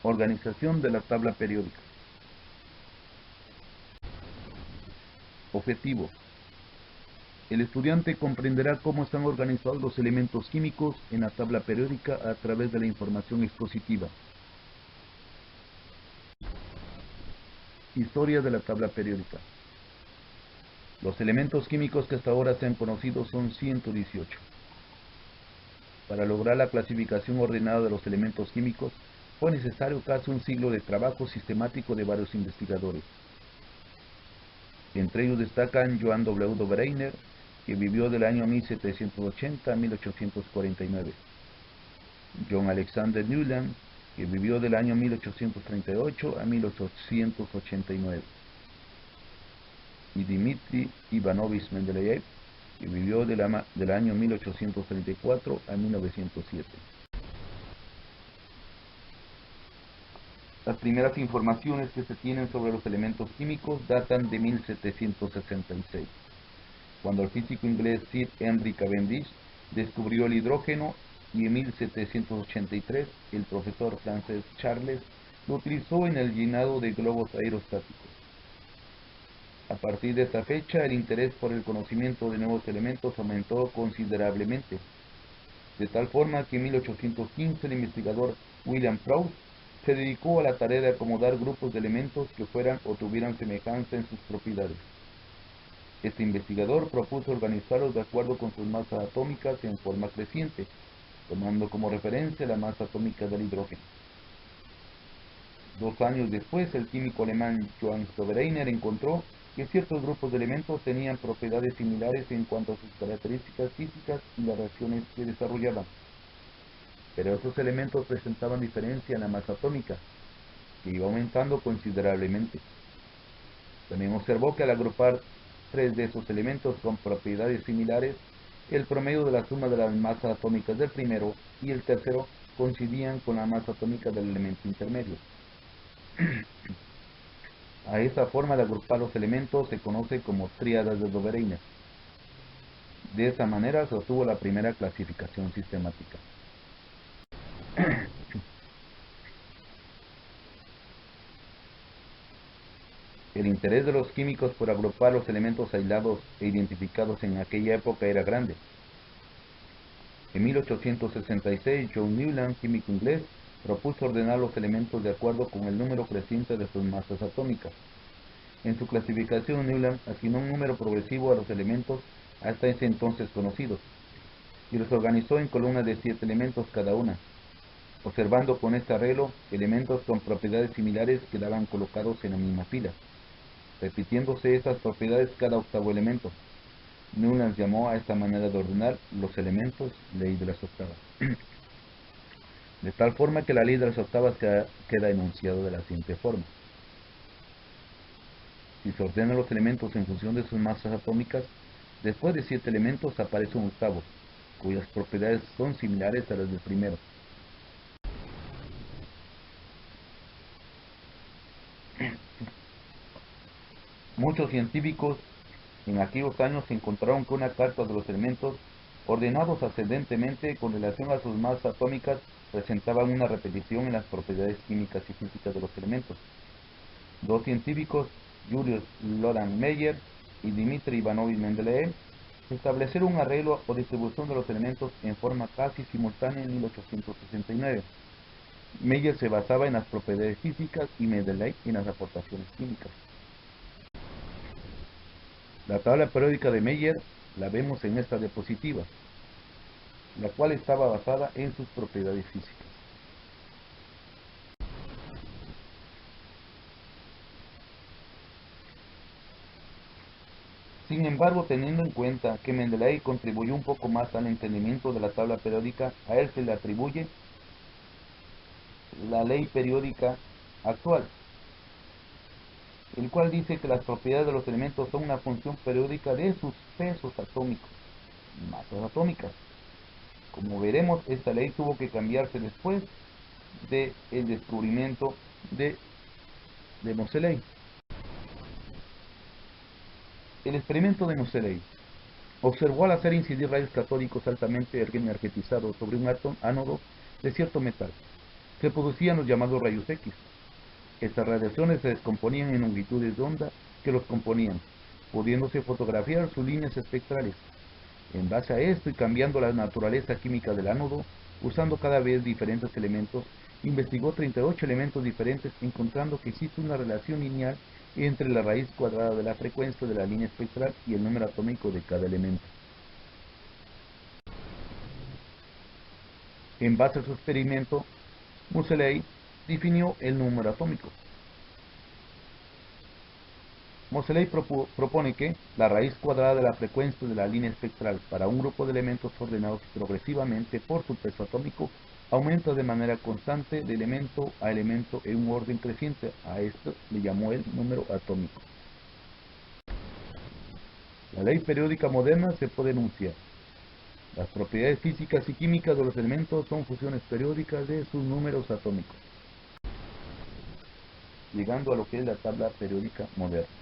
Organización de la tabla periódica. Objetivo. El estudiante comprenderá cómo están organizados los elementos químicos en la tabla periódica a través de la información expositiva. Historia de la tabla periódica. Los elementos químicos que hasta ahora se han conocido son 118. Para lograr la clasificación ordenada de los elementos químicos, fue necesario casi un siglo de trabajo sistemático de varios investigadores. Entre ellos destacan Johann W. Dobereiner, que vivió del año 1780 a 1849. John Alexander Newland, que vivió del año 1838 a 1889. Y Dmitri Ivanovich Mendeleev, que vivió del año 1834 a 1907. Las primeras informaciones que se tienen sobre los elementos químicos datan de 1766, cuando el físico inglés Sir Henry Cavendish descubrió el hidrógeno, y en 1783 el profesor francés Charles lo utilizó en el llenado de globos aerostáticos. A partir de esta fecha, el interés por el conocimiento de nuevos elementos aumentó considerablemente, de tal forma que en 1815 el investigador William Proust se dedicó a la tarea de acomodar grupos de elementos que fueran o tuvieran semejanza en sus propiedades. Este investigador propuso organizarlos de acuerdo con sus masas atómicas en forma creciente, tomando como referencia la masa atómica del hidrógeno. 2 años después, el químico alemán Johann Dobereiner encontró que ciertos grupos de elementos tenían propiedades similares en cuanto a sus características físicas y las reacciones que desarrollaban. Pero esos elementos presentaban diferencia en la masa atómica, que iba aumentando considerablemente. También observó que al agrupar 3 de esos elementos con propiedades similares, el promedio de la suma de las masas atómicas del primero y el tercero coincidían con la masa atómica del elemento intermedio. A esta forma de agrupar los elementos se conoce como tríadas de Dobereiner. De esta manera se obtuvo la primera clasificación sistemática. El interés de los químicos por agrupar los elementos aislados e identificados en aquella época era grande. En 1866, John Newland, químico inglés, propuso ordenar los elementos de acuerdo con el número creciente de sus masas atómicas. En su clasificación, Newland asignó un número progresivo a los elementos hasta ese entonces conocidos, y los organizó en columnas de 7 elementos cada una, observando con este arreglo elementos con propiedades similares quedaban colocados en la misma fila, repitiéndose estas propiedades cada octavo elemento. Newland llamó a esta manera de ordenar los elementos ley de las octavas. De tal forma que la ley de las octavas queda enunciado de la siguiente forma. Si se ordenan los elementos en función de sus masas atómicas, después de 7 elementos aparece un octavo, cuyas propiedades son similares a las del primero. Muchos científicos en aquellos años encontraron que una carta de los elementos, ordenados ascendentemente con relación a sus masas atómicas, presentaban una repetición en las propiedades químicas y físicas de los elementos. 2 científicos, Julius Loran Meyer y Dmitri Ivanovich Mendeleev, establecieron un arreglo o distribución de los elementos en forma casi simultánea en 1869. Meyer se basaba en las propiedades físicas y Mendeleev en las aportaciones químicas. La tabla periódica de Meyer la vemos en esta diapositiva, la cual estaba basada en sus propiedades físicas. Sin embargo, teniendo en cuenta que Mendeleev contribuyó un poco más al entendimiento de la tabla periódica, a él se le atribuye la ley periódica actual, el cual dice que las propiedades de los elementos son una función periódica de sus pesos atómicos, masas atómicas. Como veremos, esta ley tuvo que cambiarse después del descubrimiento de Moseley. El experimento de Moseley observó al hacer incidir rayos catódicos altamente energetizados sobre un ánodo de cierto metal. se producían los llamados rayos X. Estas radiaciones se descomponían en longitudes de onda que los componían, pudiéndose fotografiar sus líneas espectrales. En base a esto y cambiando la naturaleza química del ánodo, usando cada vez diferentes elementos, investigó 38 elementos diferentes, encontrando que existe una relación lineal entre la raíz cuadrada de la frecuencia de la línea espectral y el número atómico de cada elemento. En base a su experimento, Moseley definió el número atómico. Moseley propone que la raíz cuadrada de la frecuencia de la línea espectral para un grupo de elementos ordenados progresivamente por su peso atómico aumenta de manera constante de elemento a elemento en un orden creciente. A esto le llamó el número atómico. La ley periódica moderna se puede enunciar. Las propiedades físicas y químicas de los elementos son funciones periódicas de sus números atómicos, llegando a lo que es la tabla periódica moderna.